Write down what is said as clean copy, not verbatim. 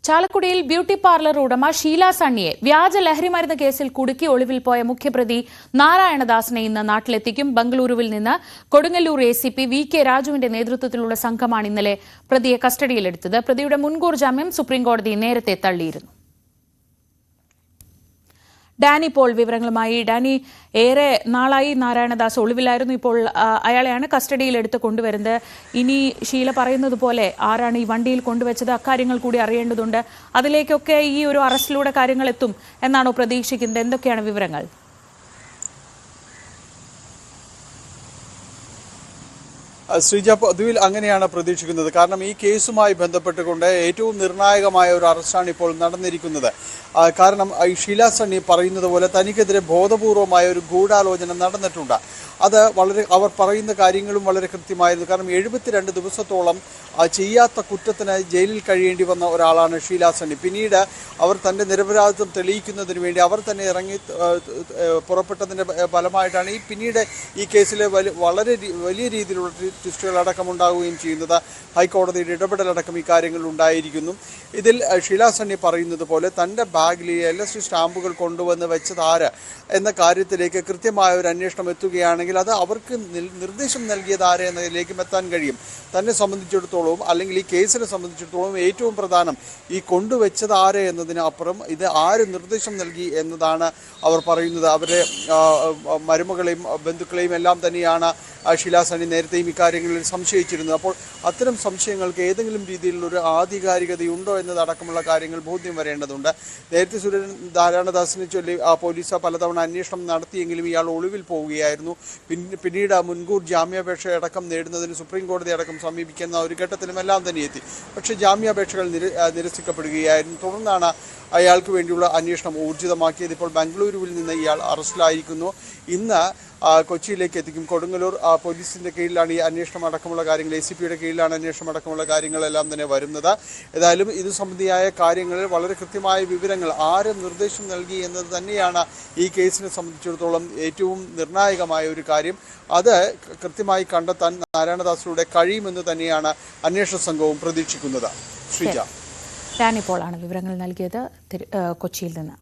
ചാലക്കുടിയിൽ beauty parlour ഉടമ ഷീല സണ്ണിയെ വ്യാജ ലഹരിമരുന്ന് കേസിൽ കുടുക്കി ഒളിവിൽ പോയ മുഖ്യപ്രതി നാരായണദാസിനെ ഇന്ന് നാട്ടിലെത്തിക്കും. ബംഗളൂരുവിൽ നിന്ന് കൊടുങ്ങല്ലൂർ ACP VK രാജുവിന്റെ നേതൃത്വത്തിലുള്ള സംഘമാണ് ഇന്നലെ പ്രതിയെ കസ്റ്റഡിയിലെടുത്തത്. പ്രതിയുടെ മുൻകൂർ ജാമ്യം സുപ്രീംകോടതി നേരത്തെ തള്ളിയിരുന്നു. ഡാനി പോൾ വിവരങ്ങളുമായി. ഡാനി, ഏറെ നാളായി നാരായണദാസ് ഒളിവിലായിരുന്നു. ഇപ്പോൾ അയാളെയാണ് കസ്റ്റഡിയിലെടുത്ത് കൊണ്ടുവരുന്നത്. ഇനി ഷീല പറയുന്നത് പോലെ ആരാണ് ഈ വണ്ടിയിൽ കൊണ്ടുവച്ചത്, അക്കാര്യങ്ങൾ കൂടി അറിയേണ്ടതുണ്ട്. അതിലേക്കൊക്കെ ഈ ഒരു അറസ്റ്റിലൂടെ കാര്യങ്ങൾ എത്തും എന്നാണോ പ്രതീക്ഷിക്കുന്നത്? എന്തൊക്കെയാണ് വിവരങ്ങൾ? ശ്രീജ, പൊതുവിൽ അങ്ങനെയാണ് പ്രതീക്ഷിക്കുന്നത്. കാരണം ഈ കേസുമായി ബന്ധപ്പെട്ടുകൊണ്ട് ഏറ്റവും നിർണായകമായ ഒരു അറസ്റ്റാണ് ഇപ്പോൾ നടന്നിരിക്കുന്നത്. കാരണം ഈ ഷീല സണ്ണി പറയുന്നത് പോലെ തനിക്കെതിരെ ബോധപൂർവമായ ഒരു ഗൂഢാലോചന നടന്നിട്ടുണ്ട്. അത് അവർ പറയുന്ന കാര്യങ്ങളും വളരെ കൃത്യമായിരുന്നു. കാരണം 72 ദിവസത്തോളം ചെയ്യാത്ത കുറ്റത്തിന് ജയിലിൽ കഴിയേണ്ടി വന്ന ഒരാളാണ് ഷീല സണ്ണി. പിന്നീട് അവർ തൻ്റെ നിരപരാധിത്വം തെളിയിക്കുന്നതിന് വേണ്ടി അവർ തന്നെ ഇറങ്ങി പുറപ്പെട്ടതിൻ്റെ ഫലമായിട്ടാണ് പിന്നീട് ഈ കേസിലെ വളരെ വലിയ രീതിയിലുള്ള ട്വിസ്റ്റുകളടക്കം ഉണ്ടാവുകയും ചെയ്യുന്നത്. ഹൈക്കോടതിയുടെ ഇടപെടലടക്കം ഈ കാര്യങ്ങളിൽ ഉണ്ടായിരിക്കുന്നു. ഇതിൽ ഷീല സണ്ണി പറയുന്നത് പോലെ തൻ്റെ ബാഗിൽ LSD സ്റ്റാമ്പുകൾ കൊണ്ടുവന്ന് വെച്ചത് ആര് എന്ന കാര്യത്തിലേക്ക് കൃത്യമായ ഒരു അന്വേഷണം എത്തുകയാണെങ്കിൽ അത് അവർക്ക് നിർദ്ദേശം നൽകിയത് ആര് എന്നതിലേക്കും എത്താൻ കഴിയും. തന്നെ സംബന്ധിച്ചിടത്തോളം, അല്ലെങ്കിൽ ഈ കേസിനെ സംബന്ധിച്ചിടത്തോളം ഏറ്റവും പ്രധാനം ഈ കൊണ്ടുവച്ചത് ആര് എന്നതിന് അപ്പുറം ഇത് ആര് നിർദ്ദേശം നൽകി എന്നതാണ് അവർ പറയുന്നത്. അവരുടെ മരുമകളെയും ബന്ധുക്കളെയും എല്ലാം തന്നെയാണ് ഷീല സണ്ണി നേരത്തെയും ഇക്കാര്യങ്ങളിൽ സംശയിച്ചിരുന്നത്. അപ്പോൾ അത്തരം സംശയങ്ങൾക്ക് ഏതെങ്കിലും രീതിയിലുള്ളൊരു ആധികാരികതയുണ്ടോ എന്നതടക്കമുള്ള കാര്യങ്ങൾ ബോധ്യം വരേണ്ടതുണ്ട്. നേരത്തെ നാരായണദാസിനെ ചൊല്ലി പോലീസ് പലതവണ അന്വേഷണം നടത്തിയെങ്കിലും ഇയാൾ ഒളിവിൽ പോവുകയായിരുന്നു. പിന്നീട് മുൻകൂർ ജാമ്യാപേക്ഷ അടക്കം നേടുന്നതിന് സുപ്രീം കോടതി അടക്കം സമീപിക്കുന്ന ഒരു ഘട്ടത്തിലും എല്ലാം തന്നെ എത്തി. പക്ഷേ ജാമ്യാപേക്ഷകൾ നിരസിക്കപ്പെടുകയായിരുന്നു. തുടർന്നാണ് അയാൾക്ക് വേണ്ടിയുള്ള അന്വേഷണം ഊർജിതമാക്കിയത്. ഇപ്പോൾ ബംഗളൂരുവിൽ നിന്ന് ഇയാൾ അറസ്റ്റിലായിരിക്കുന്നു. ഇന്ന് കൊച്ചിയിലേക്ക് എത്തിക്കും. കൊടുങ്ങല്ലൂർ പോലീസിൻ്റെ കീഴിലാണ് ഈ അന്വേഷണം അടക്കമുള്ള കാര്യങ്ങൾ, ACPയുടെ കീഴിലാണ് അന്വേഷണം അടക്കമുള്ള കാര്യങ്ങളെല്ലാം തന്നെ വരുന്നത്. ഏതായാലും ഇത് സംബന്ധിയായ കാര്യങ്ങളിൽ വളരെ കൃത്യമായ വിവരങ്ങൾ ആര് നിർദ്ദേശം നൽകി എന്നത് തന്നെയാണ് ഈ കേസിനെ സംബന്ധിച്ചിടത്തോളം ഏറ്റവും നിർണായകമായ ഒരു കാര്യം. അത് കൃത്യമായി കണ്ടെത്താൻ നാരായണദാസിലൂടെ കഴിയുമെന്ന് തന്നെയാണ് അന്വേഷണ സംഘവും പ്രതീക്ഷിക്കുന്നത്. ശ്രീജ, ഡാനി പോളാണ് വിവരങ്ങൾ നൽകിയത് കൊച്ചിയിൽ നിന്ന്.